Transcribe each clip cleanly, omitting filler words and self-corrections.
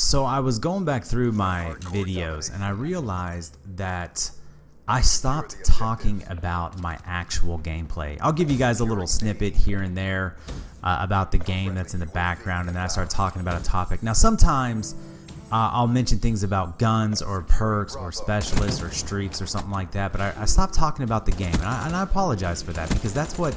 So I was going back through my videos and I realized that I stopped talking about my actual gameplay. I'll give you guys a little snippet here and there about the game that's in the background, and then I start talking about a topic. Now sometimes I'll mention things about guns or perks or specialists or streaks or something like that, but I stopped talking about the game, and I apologize for that, because that's what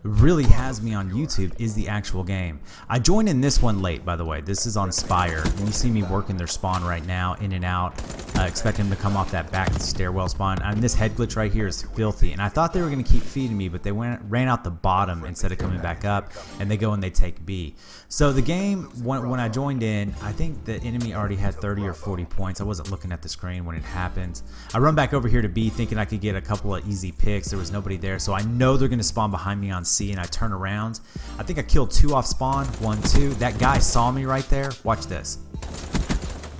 really has me on YouTube, is the actual game. I joined in this one late, by the way. This is on Spire, and you see me working their spawn right now, in and out, expecting them to come off that back stairwell spawn. And this head glitch right here is filthy, and I thought they were going to keep feeding me, but they ran out the bottom instead of coming back up, and they go and they take B. So the game, when I joined in, I think the enemy already had 30 or 40 points. I wasn't looking at the screen when it happened. I run back over here to B thinking I could get a couple of easy picks. There was nobody there, so I know they're going to spawn behind me on C, and I turn around. I think I killed 2 off spawn, 1, 2. That guy saw me right there. Watch this.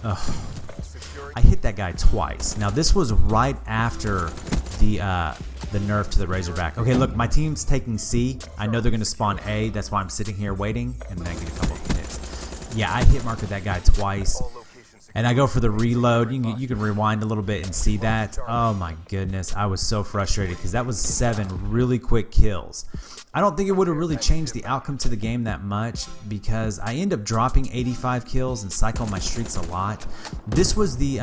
Ugh. I hit that guy twice. Now this was right after the nerf to the Razorback. Okay, look, my team's taking C. I know they're going to spawn A. That's why I'm sitting here waiting, and then I get a couple of hits. Yeah, I hit marked that guy twice. And I go for the reload. You can rewind a little bit and see that. Oh my goodness, I was so frustrated because that was 7 really quick kills. I don't think it would have really changed the outcome to the game that much, because I end up dropping 85 kills and cycle my streaks a lot. This was the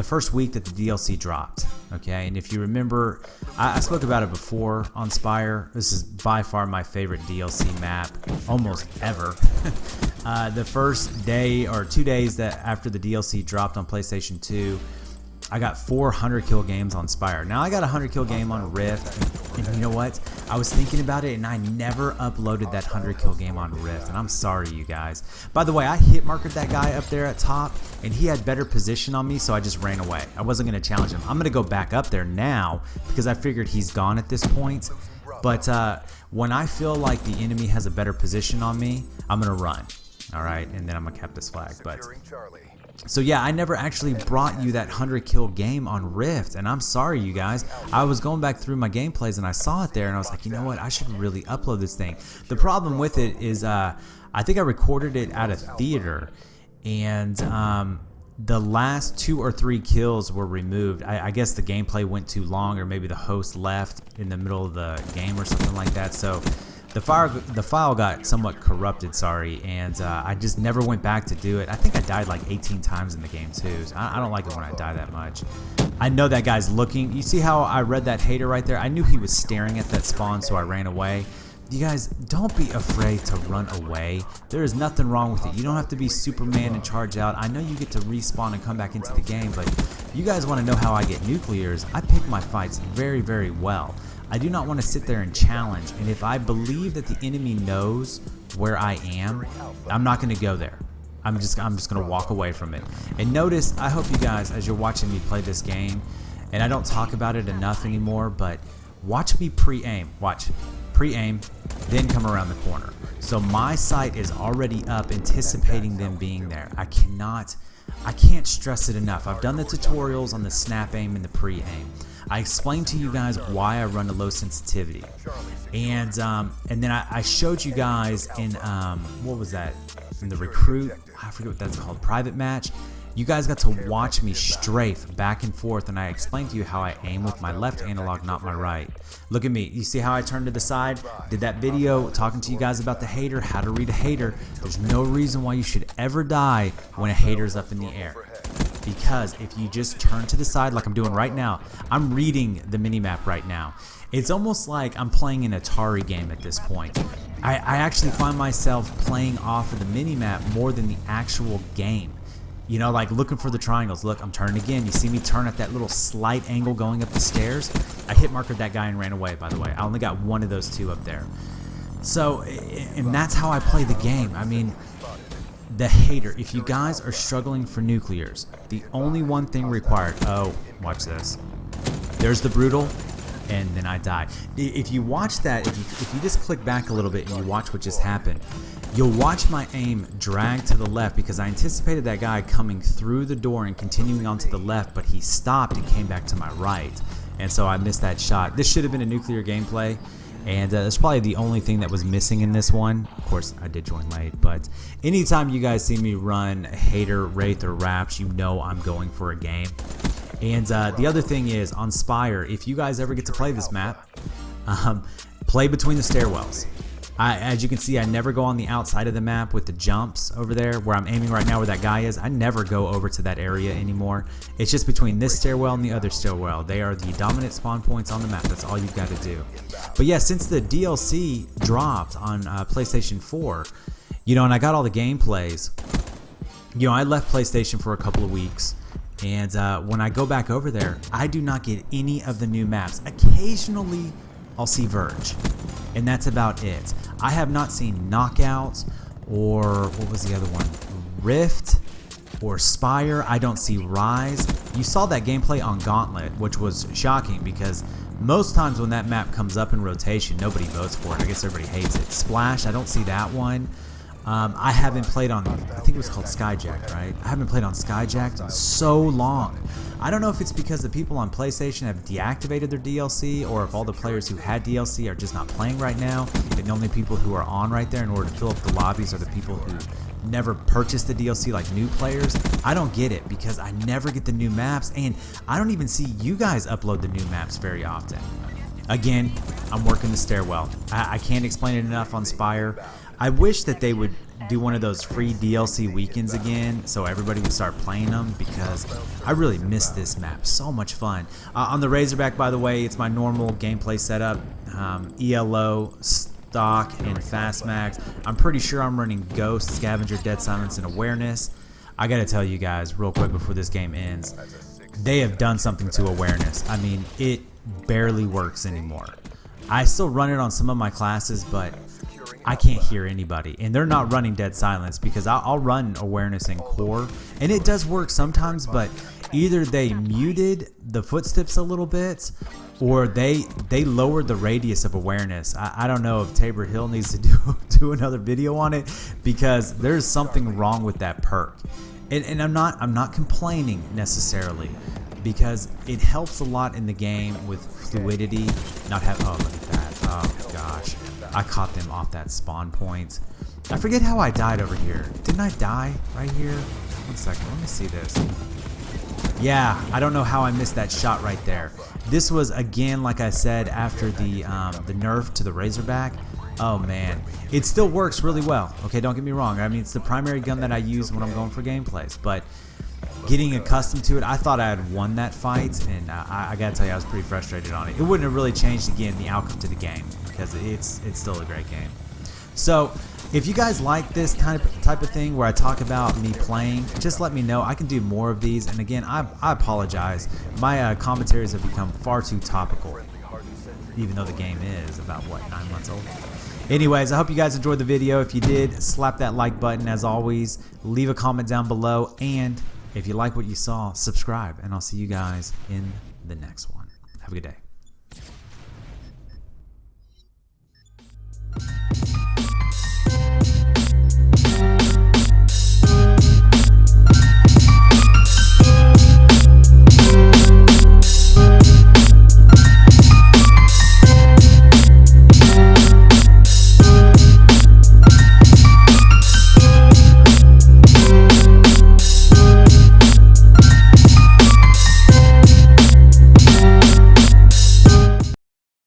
first week that the DLC dropped. Okay, and if you remember, I spoke about it before on Spire. This is by far my favorite DLC map, almost ever. The first day or 2 days after the DLC dropped on PlayStation 2, I got 400 kill games on Spire. Now I got a 100 kill game on Rift, and you know what? I was thinking about it, and I never uploaded that 100 kill game on Rift, and I'm sorry, you guys. By the way, I hit marked that guy up there at top, and he had better position on me, so I just ran away. I wasn't going to challenge him. I'm going to go back up there now because I figured he's gone at this point. But when I feel like the enemy has a better position on me, I'm going to run. All right, and then I'm going to cap this flag. But so yeah, I never actually brought you that 100 kill game on Rift, and I'm sorry, you guys. I was going back through my gameplays and I saw it there, and I was like, you know what, I should really upload this thing. The problem with it is I think I recorded it at a theater, and the last 2 or 3 kills were removed. I guess the gameplay went too long, or maybe the host left in the middle of the game or something like that. So the file got somewhat corrupted, sorry, and I just never went back to do it. I think I died like 18 times in the game too. So I don't like it when I die that much. I know that guy's looking. You see how I read that hater right there? I knew he was staring at that spawn, so I ran away. You guys, don't be afraid to run away. There is nothing wrong with it. You don't have to be Superman and charge out. I know you get to respawn and come back into the game, but you guys want to know how I get nuclears. I pick my fights very, very well. I do not want to sit there and challenge, and if I believe that the enemy knows where I am, I'm not going to go there. I'm just going to walk away from it. And notice, I hope you guys, as you're watching me play this game, and I don't talk about it enough anymore, but watch me pre-aim. Watch. Pre-aim, then come around the corner. So my sight is already up, anticipating them being there. I can't stress it enough. I've done the tutorials on the snap aim and the pre-aim. I explained to you guys why I run a low sensitivity, and then I showed you guys in what was that, in the recruit, I forget what that's called, private match. You guys got to watch me strafe back and forth, and I explained to you how I aim with my left analog, not my right. Look at me. You see how I turned to the side? Did that video talking to you guys about the hater, how to read a hater. There's no reason why you should ever die when a hater's up in the air. Because if you just turn to the side like I'm doing right now, I'm reading the minimap right now. It's almost like I'm playing an Atari game at this point. I actually find myself playing off of the minimap more than the actual game. You know, like looking for the triangles. Look, I'm turning again. You see me turn at that little slight angle going up the stairs? I hit marked that guy and ran away, by the way. I only got one of those 2 up there. So, and that's how I play the game. I mean, the hater, if you guys are struggling for nuclears, the only one thing required, oh, watch this. There's the brutal, and then I die. If you watch that, if you just click back a little bit and you watch what just happened, you'll watch my aim drag to the left because I anticipated that guy coming through the door and continuing on to the left, but he stopped and came back to my right, and so I missed that shot. This should have been a nuclear gameplay, And that's probably the only thing that was missing in this one. Of course, I did join late, but anytime you guys see me run Hater, Wraith, or Raps, you know I'm going for a game. And the other thing is, on Spire, if you guys ever get to play this map, play between the stairwells. As you can see, I never go on the outside of the map with the jumps over there where I'm aiming right now where that guy is. I never go over to that area anymore. It's just between this stairwell and the other stairwell. They are the dominant spawn points on the map. That's all you've got to do. But yeah, since the DLC dropped on PlayStation 4, you know, and I got all the gameplays, you know, I left PlayStation for a couple of weeks. And when I go back over there, I do not get any of the new maps. Occasionally, I'll see Verge, and that's about it. I have not seen Knockouts, or what was the other one? Rift or Spire. I don't see Rise. You saw that gameplay on Gauntlet, which was shocking because most times when that map comes up in rotation, nobody votes for it. I guess everybody hates it. Splash, I don't see that one. I haven't played on, I think it was called Skyjacked, right? I haven't played on Skyjacked in so long. I don't know if it's because the people on PlayStation have deactivated their DLC, or if all the players who had DLC are just not playing right now, and the only people who are on right there in order to fill up the lobbies are the people who never purchased the DLC, like new players. I don't get it because I never get the new maps, and I don't even see you guys upload the new maps very often. Again, I'm working the stairwell. I can't explain it enough on Spire. I wish that they would do one of those free DLC weekends again so everybody would start playing them, because I really miss this map. So much fun. On the Razorback, by the way, it's my normal gameplay setup. ELO, stock, and fast max. I'm pretty sure I'm running Ghost, Scavenger, Dead Silence, and Awareness. I gotta tell you guys real quick before this game ends, they have done something to Awareness. I mean, it barely works anymore. I still run it on some of my classes, but I can't hear anybody, and they're not running Dead Silence because I'll run Awareness in Core, and it does work sometimes, but either they muted the footsteps a little bit, or they lowered the radius of Awareness. I don't know if Tabor Hill needs to do another video on it, because there's something wrong with that perk, and I'm not complaining necessarily, because it helps a lot in the game with fluidity. Not have, oh, look at that, oh gosh. I caught them off that spawn point. I forget how I died over here. Didn't I die right here? 1 second, let me see this. Yeah, I don't know how I missed that shot right there. This was, again, like I said, after the nerf to the Razorback. Oh man, it still works really well. Okay, don't get me wrong. I mean, it's the primary gun that I use when I'm going for gameplays, but getting accustomed to it, I thought I had won that fight, and I gotta tell you, I was pretty frustrated on it. It wouldn't have really changed, again, the outcome to the game, because it's still a great game. So if you guys like this type of thing where I talk about me playing, just let me know. I can do more of these, and again, I apologize. My commentaries have become far too topical, even though the game is about, what, 9 months old? Anyways, I hope you guys enjoyed the video. If you did, slap that like button. As always, leave a comment down below, and if you like what you saw, subscribe, and I'll see you guys in the next one. Have a good day.